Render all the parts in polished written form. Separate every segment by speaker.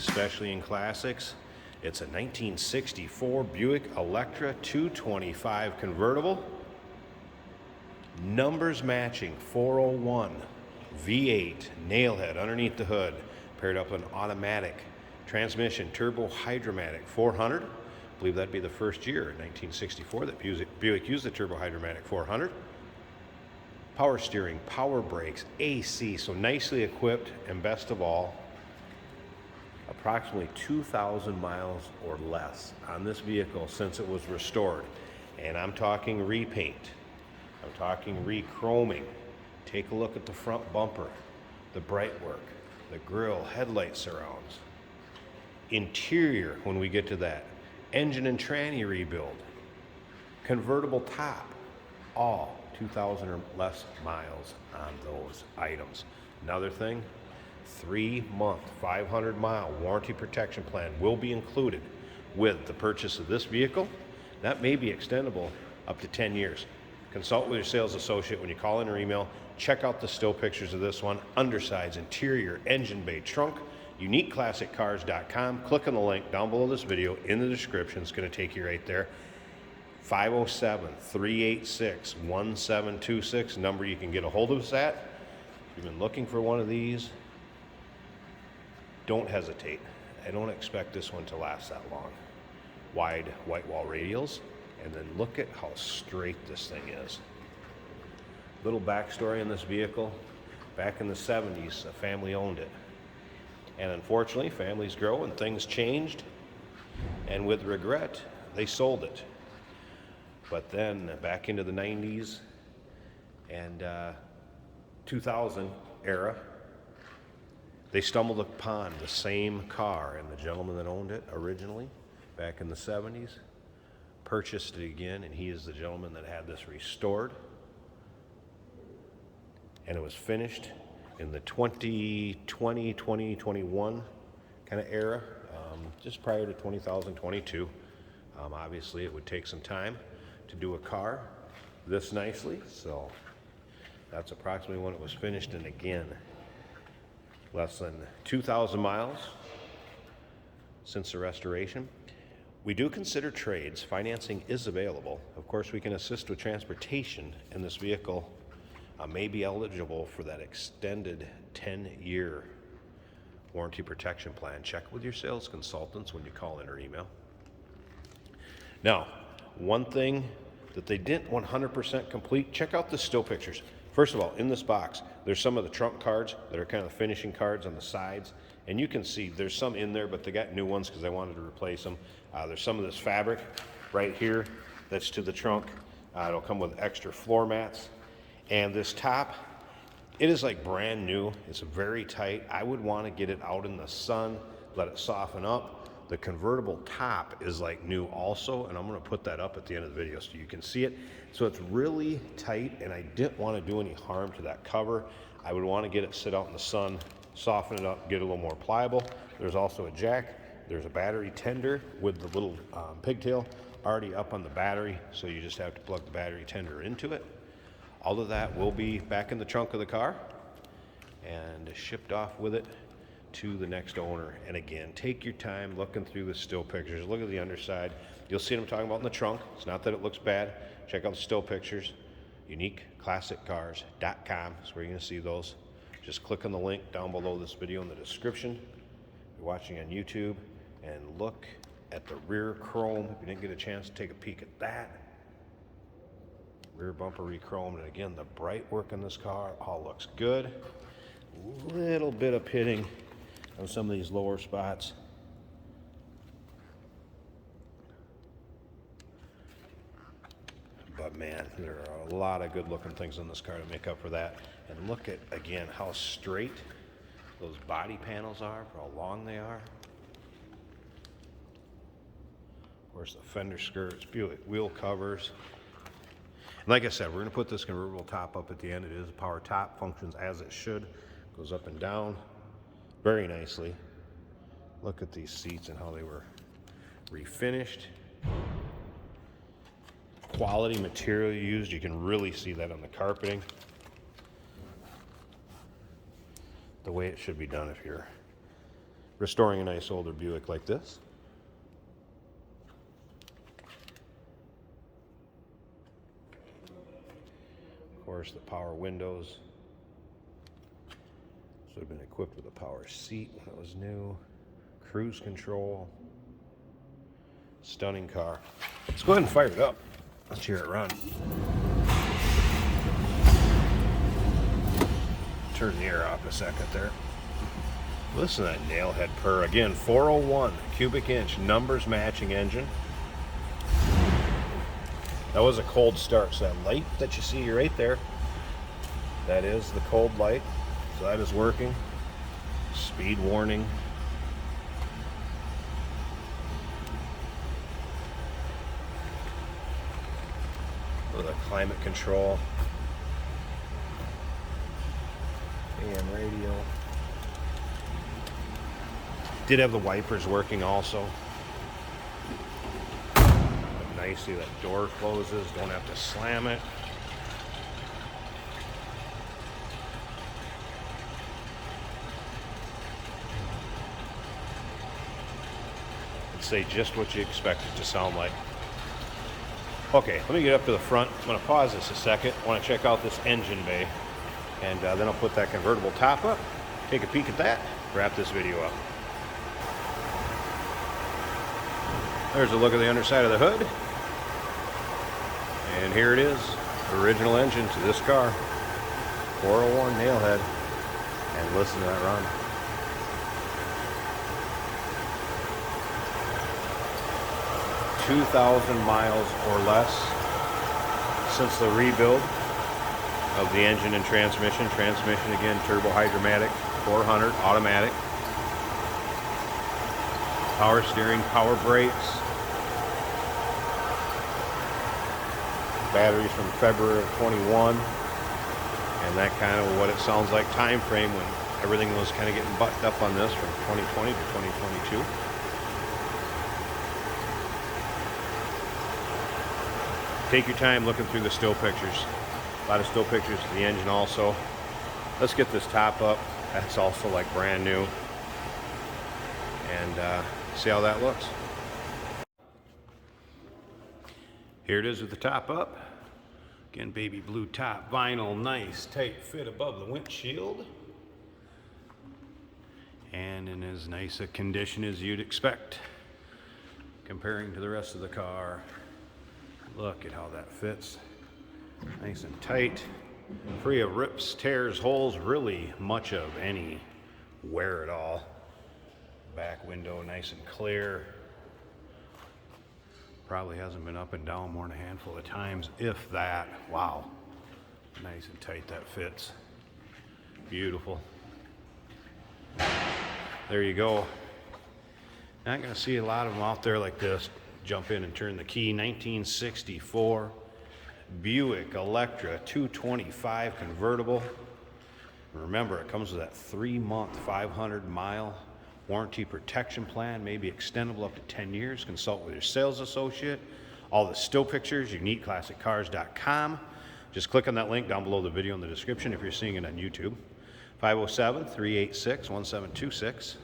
Speaker 1: especially in classics. It's a 1964 Buick Electra 225 convertible. Numbers matching 401, V8, nailhead underneath the hood, paired up an automatic transmission, turbo hydromatic 400. I believe that'd be the first year in 1964 that Buick used the turbo hydromatic 400. Power steering, power brakes, AC, so nicely equipped, and best of all, approximately 2,000 miles or less on this vehicle since it was restored. And I'm talking repaint, I'm talking re-chroming. Take a look at the front bumper, the bright work, the grille, headlight surrounds. Interior, when we get to that, engine and tranny rebuild, convertible top, all 2,000 or less miles on those items. Another thing, 3-month, 500-mile warranty protection plan will be included with the purchase of this vehicle. That may be extendable up to 10 years. Consult with your sales associate when you call in or email. Check out the still pictures of this one. Undersides, interior, engine bay, trunk, uniqueclassiccars.com. Click on the link down below this video in the description. It's going to take you right there. 507-386-1726, number you can get a hold of us at. If you've been looking for one of these, don't hesitate. I don't expect this one to last that long. Wide white wall radials, and then look at how straight this thing is. Little backstory on this vehicle. Back in the 70s, a family owned it. And unfortunately, families grow and things changed. And with regret, they sold it. But then back into the 90s and 2000 era, they stumbled upon the same car, and the gentleman that owned it originally back in the 70s purchased it again, and he is the gentleman that had this restored. And it was finished in the 2020, 2021 kind of era, just prior to 2022. Obviously, it would take some time to do a car this nicely, so that's approximately when it was finished. And again, less than 2,000 miles since the restoration. We do consider trades. Financing is available. Of course, we can assist with transportation, and this vehicle may be eligible for that extended 10-year warranty protection plan. Check with your sales consultants when you call in or email. Now, one thing that they didn't 100% complete, check out the still pictures. First of all, in this box, there's some of the trunk cards that are kind of the finishing cards on the sides. And you can see there's some in there, but they got new ones because I wanted to replace them. There's some of this fabric right here that's to the trunk. It'll come with extra floor mats. And this top, it is like brand new. It's very tight. I would want to get it out in the sun, let it soften up. The convertible top is like new also, and I'm going to put that up at the end of the video so you can see it. So it's really tight, and I didn't want to do any harm to that cover. I would want to get it sit out in the sun, soften it up, get it a little more pliable. There's also a jack. There's a battery tender with the little pigtail already up on the battery, so you just have to plug the battery tender into it. All of that will be back in the trunk of the car and shipped off with it to the next owner. And again, take your time looking through the still pictures. Look at the underside. You'll see what I'm talking about in the trunk. It's not that it looks bad. Check out the still pictures. UniqueClassicCars.com is where you're going to see those. Just click on the link down below this video in the description. If you're watching on YouTube, and look at the rear chrome. If you didn't get a chance to take a peek at that. Rear bumper re-chromed, and again, the bright work in this car all looks good. Little bit of pitting on some of these lower spots. But man, there are a lot of good looking things in this car to make up for that. And look at, again, how straight those body panels are, for how long they are. Of course, the fender skirts, Buick wheel covers. And like I said, we're going to put this convertible top up at the end. It is a power top, functions as it should. Goes up and down very nicely. Look at these seats and how they were refinished. Quality material used, you can really see that on the carpeting. The way it should be done if you're restoring a nice older Buick like this. Of course, the power windows. This would have been equipped with a power seat when it was new. Cruise control. Stunning car. Let's go ahead and fire it up. Let's hear it run. Turn the air off a second there. Listen to that nailhead purr. Again, 401 cubic inch, numbers matching engine. That was a cold start, so that light that you see right there, that is the cold light. So that is working. Speed warning. With a climate control. AM radio. Did have the wipers working also. Nicely, that door closes, don't have to slam it. I'd say just what you expect it to sound like. Okay, let me get up to the front. I'm going to pause this a second. I want to check out this engine bay, and then I'll put that convertible top up, take a peek at that, wrap this video up. There's a look at the underside of the hood. And here it is, original engine to this car. 401 nailhead. And listen to that run. $2,000 miles or less since the rebuild of the engine and transmission. Transmission again, turbo hydromatic, 400 automatic. Power steering, power brakes. Batteries from February of 21, and that kind of what it sounds like time frame when everything was kind of getting buttoned up on this from 2020 to 2022. Take your time looking through the still pictures. A lot of still pictures of the engine also. Let's get this top up. That's also like brand new. And see how that looks. Here it is with the top up. Again, baby blue top, vinyl, nice, tight fit above the windshield. And in as nice a condition as you'd expect, comparing to the rest of the car. Look at how that fits. Nice and tight, free of rips, tears, holes, really much of any wear at all. Back window nice and clear. Probably hasn't been up and down more than a handful of times, if that. Wow. Nice and tight that fits. Beautiful. There you go. Not going to see a lot of them out there like this. Jump in and turn the key. 1964 Buick Electra 225 convertible. Remember, it comes with that 3-month, 500-mile warranty protection plan, maybe extendable up to 10 years. Consult with your sales associate. All the still pictures, you can eat classiccars.com. Just click on that link down below the video in the description if you're seeing it on YouTube. 507-386-1726.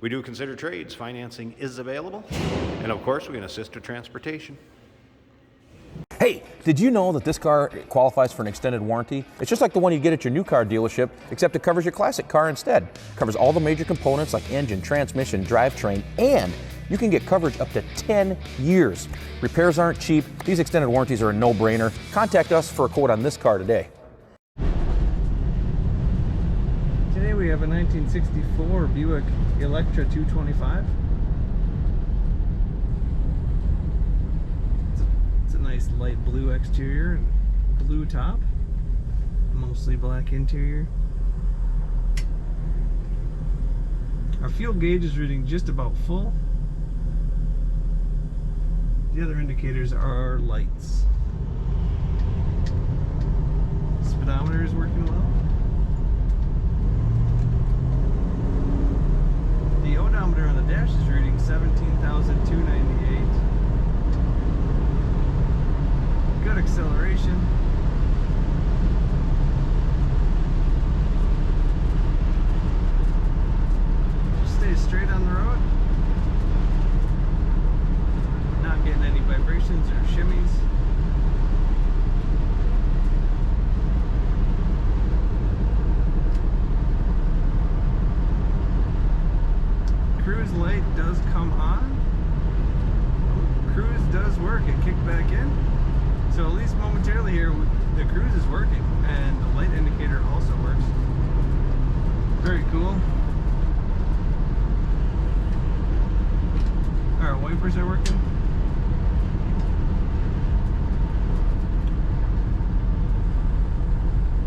Speaker 1: We do consider trades. Financing is available. And of course, we can assist with transportation.
Speaker 2: Hey, did you know that this car qualifies for an extended warranty? It's just like the one you get at your new car dealership, except it covers your classic car instead. It covers all the major components like engine, transmission, drivetrain, and you can get coverage up to 10 years. Repairs aren't cheap. These extended warranties are a no-brainer. Contact us for a quote on this car today.
Speaker 3: Today we have a 1964 Buick Electra 225. It's a nice light blue exterior and blue top, mostly black interior. Our fuel gauge is reading just about full. The other indicators are our lights. Speedometer is working well. The odometer on the dash is reading 17,298. Good acceleration. Just stay straight The cruise is working, and the light indicator also works. Very cool. Our wipers are working.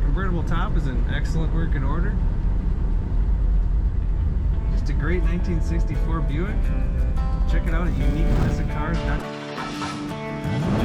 Speaker 3: Convertible top is in excellent working order. Just a great 1964 Buick. Check it out at uniqueclassiccars.com.